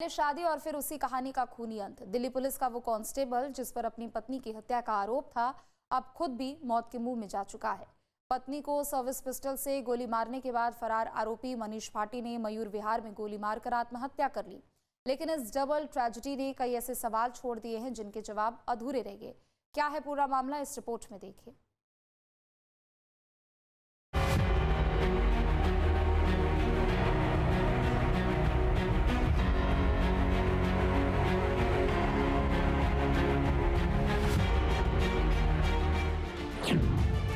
पहले शादी और फिर उसी कहानी का खूनी अंत। दिल्ली पुलिस का वो कांस्टेबल जिस पर अपनी पत्नी की हत्या का आरोप था, अब खुद भी मौत के मुंह में जा चुका है। पत्नी को सर्विस पिस्टल से गोली मारने के बाद फरार आरोपी मनीष भाटी ने मयूर विहार में गोली मारकर आत्महत्या कर ली। लेकिन इस डबल ट्रेजेडी ने कई ऐसे सवाल छोड़ दिए हैं जिनके जवाब अधूरे रह गए। क्या है पूरा मामला, इस रिपोर्ट में देखिए।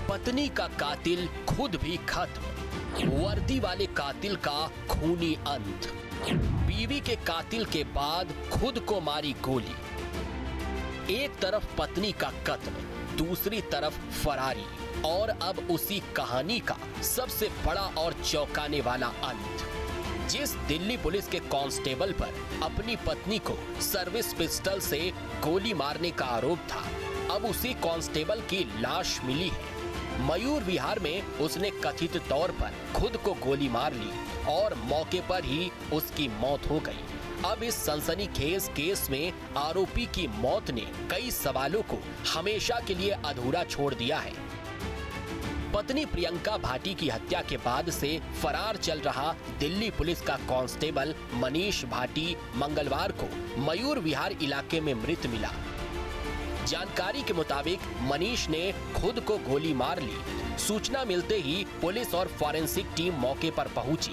पत्नी का कातिल खुद भी खत्म, वर्दी वाले कातिल का खूनी अंत। बीवी के कातिल के बाद खुद को मारी गोली। एक तरफ पत्नी का कत्ल, दूसरी तरफ फरारी, और अब उसी कहानी का सबसे बड़ा और चौंकाने वाला अंत। जिस दिल्ली पुलिस के कांस्टेबल पर अपनी पत्नी को सर्विस पिस्टल से गोली मारने का आरोप था, अब उसी कांस्टेबल की लाश मिली है। मयूर विहार में उसने कथित तौर पर खुद को गोली मार ली और मौके पर ही उसकी मौत हो गई। अब इस सनसनीखेज केस में आरोपी की मौत ने कई सवालों को हमेशा के लिए अधूरा छोड़ दिया है। पत्नी प्रियंका भाटी की हत्या के बाद से फरार चल रहा दिल्ली पुलिस का कांस्टेबल मनीष भाटी मंगलवार को मयूर विहार इलाके में मृत मिला। जानकारी के मुताबिक मनीष ने खुद को गोली मार ली। सूचना मिलते ही पुलिस और फॉरेंसिक टीम मौके पर पहुंची।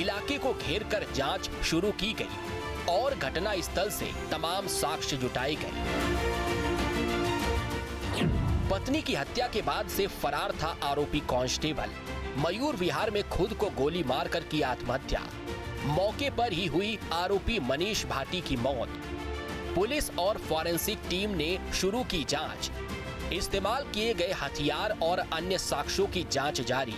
इलाके को घेरकर जांच शुरू की गई और घटना स्थल से तमाम साक्ष्य जुटाए गए। पत्नी की हत्या के बाद से फरार था आरोपी कांस्टेबल। मयूर विहार में खुद को गोली मारकर की आत्महत्या। मौके पर ही हुई आरोपी मनीष भाटी की मौत। पुलिस और फॉरेंसिक टीम ने शुरू की जांच। इस्तेमाल किए गए हथियार और अन्य साक्ष्यों की जांच जारी।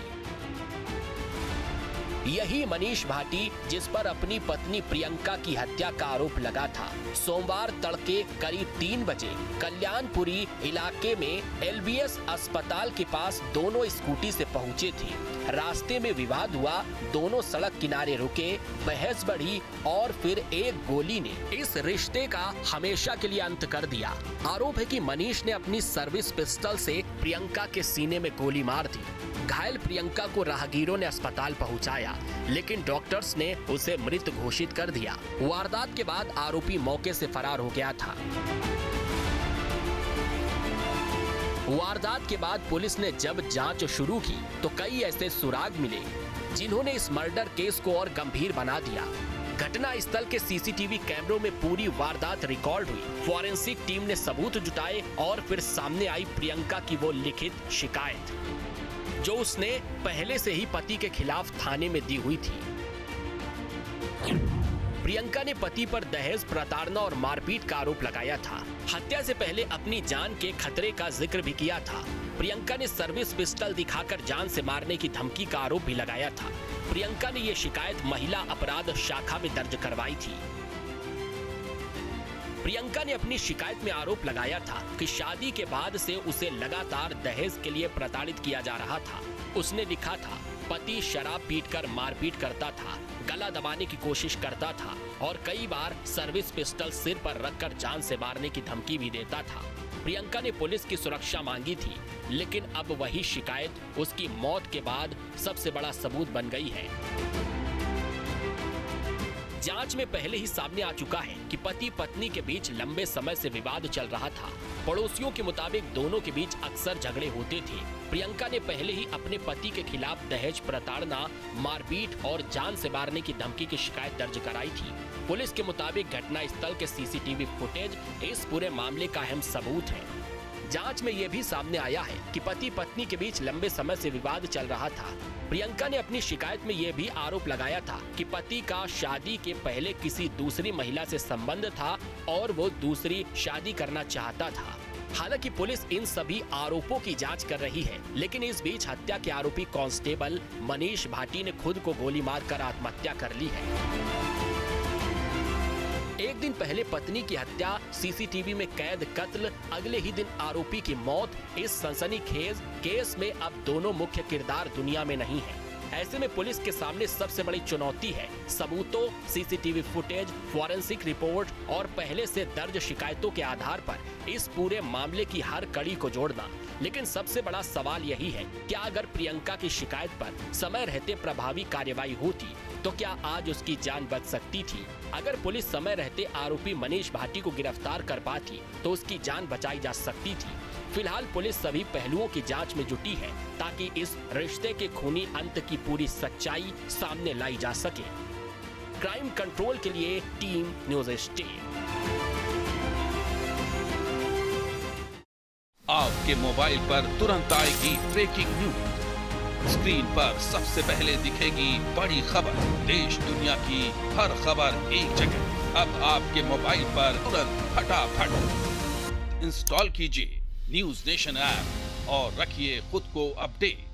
यही मनीष भाटी जिस पर अपनी पत्नी प्रियंका की हत्या का आरोप लगा था, सोमवार तड़के करीब 3 बजे कल्याणपुरी इलाके में LBS अस्पताल के पास दोनों स्कूटी से पहुंचे थे। रास्ते में विवाद हुआ, दोनों सड़क किनारे रुके, बहस बढ़ी और फिर एक गोली ने इस रिश्ते का हमेशा के लिए अंत कर दिया। आरोप है कि मनीष ने अपनी सर्विस पिस्टल से प्रियंका के सीने में गोली मार दी। घायल प्रियंका को राहगीरों ने अस्पताल पहुंचाया, लेकिन डॉक्टर्स ने उसे मृत घोषित कर दिया। वारदात के बाद आरोपी मौके से फरार हो गया था। वारदात के बाद पुलिस ने जब जांच शुरू की तो कई ऐसे सुराग मिले जिन्होंने इस मर्डर केस को और गंभीर बना दिया। घटना स्थल के CCTV कैमरों में पूरी वारदात रिकॉर्ड हुई। फॉरेंसिक टीम ने सबूत जुटाए और फिर सामने आई प्रियंका की वो लिखित शिकायत जो उसने पहले से ही पति के खिलाफ थाने में दी हुई थी। प्रियंका ने पति पर दहेज, प्रताड़ना और मारपीट का आरोप लगाया था। हत्या से पहले अपनी जान के खतरे का जिक्र भी किया था। प्रियंका ने सर्विस पिस्टल दिखाकर जान से मारने की धमकी का आरोप भी लगाया था। प्रियंका ने ये शिकायत महिला अपराध शाखा में दर्ज करवाई थी। प्रियंका ने अपनी शिकायत में आरोप लगाया था कि शादी के बाद से उसे लगातार दहेज के लिए प्रताड़ित किया जा रहा था। उसने लिखा था, पति शराब पीटकर मारपीट करता था, गला दबाने की कोशिश करता था और कई बार सर्विस पिस्टल सिर पर रखकर जान से मारने की धमकी भी देता था। प्रियंका ने पुलिस की सुरक्षा मांगी थी, लेकिन अब वही शिकायत उसकी मौत के बाद सबसे बड़ा सबूत बन गई है। जांच में पहले ही सामने आ चुका है कि पति पत्नी के बीच लंबे समय से विवाद चल रहा था। पड़ोसियों के मुताबिक दोनों के बीच अक्सर झगड़े होते थे। प्रियंका ने पहले ही अपने पति के खिलाफ दहेज, प्रताड़ना, मारपीट और जान से मारने की धमकी की शिकायत दर्ज कराई थी। पुलिस के मुताबिक घटना स्थल के CCTV फुटेज इस पूरे मामले का अहम सबूत है। जांच में यह भी सामने आया है कि पति पत्नी के बीच लंबे समय से विवाद चल रहा था। प्रियंका ने अपनी शिकायत में यह भी आरोप लगाया था कि पति का शादी के पहले किसी दूसरी महिला से संबंध था और वो दूसरी शादी करना चाहता था। हालांकि पुलिस इन सभी आरोपों की जांच कर रही है, लेकिन इस बीच हत्या के आरोपी कांस्टेबल मनीष भाटी ने खुद को गोली मारकर आत्महत्या कर ली है। एक दिन पहले पत्नी की हत्या, CCTV में कैद कत्ल, अगले ही दिन आरोपी की मौत। इस सनसनीखेज केस में अब दोनों मुख्य किरदार दुनिया में नहीं है। ऐसे में पुलिस के सामने सबसे बड़ी चुनौती है सबूतों, सीसीटीवी फुटेज, फॉरेंसिक रिपोर्ट और पहले से दर्ज शिकायतों के आधार पर इस पूरे मामले की हर कड़ी को जोड़ना। लेकिन सबसे बड़ा सवाल यही है, क्या अगर प्रियंका की शिकायत पर समय रहते प्रभावी कार्यवाही होती तो क्या आज उसकी जान बच सकती थी? अगर पुलिस समय रहते आरोपी मनीष भाटी को गिरफ्तार कर पाती तो उसकी जान बचाई जा सकती थी। फिलहाल पुलिस सभी पहलुओं की जांच में जुटी है ताकि इस रिश्ते के खूनी अंत की पूरी सच्चाई सामने लाई जा सके। क्राइम कंट्रोल के लिए टीम न्यूज़ 18। आपके मोबाइल पर तुरंत आएगी ब्रेकिंग न्यूज। स्क्रीन पर सबसे पहले दिखेगी बड़ी खबर। देश दुनिया की हर खबर एक जगह। अब आपके मोबाइल पर तुरंत फटाफट इंस्टॉल कीजिए न्यूज़ नेशन ऐप और रखिए खुद को अपडेट।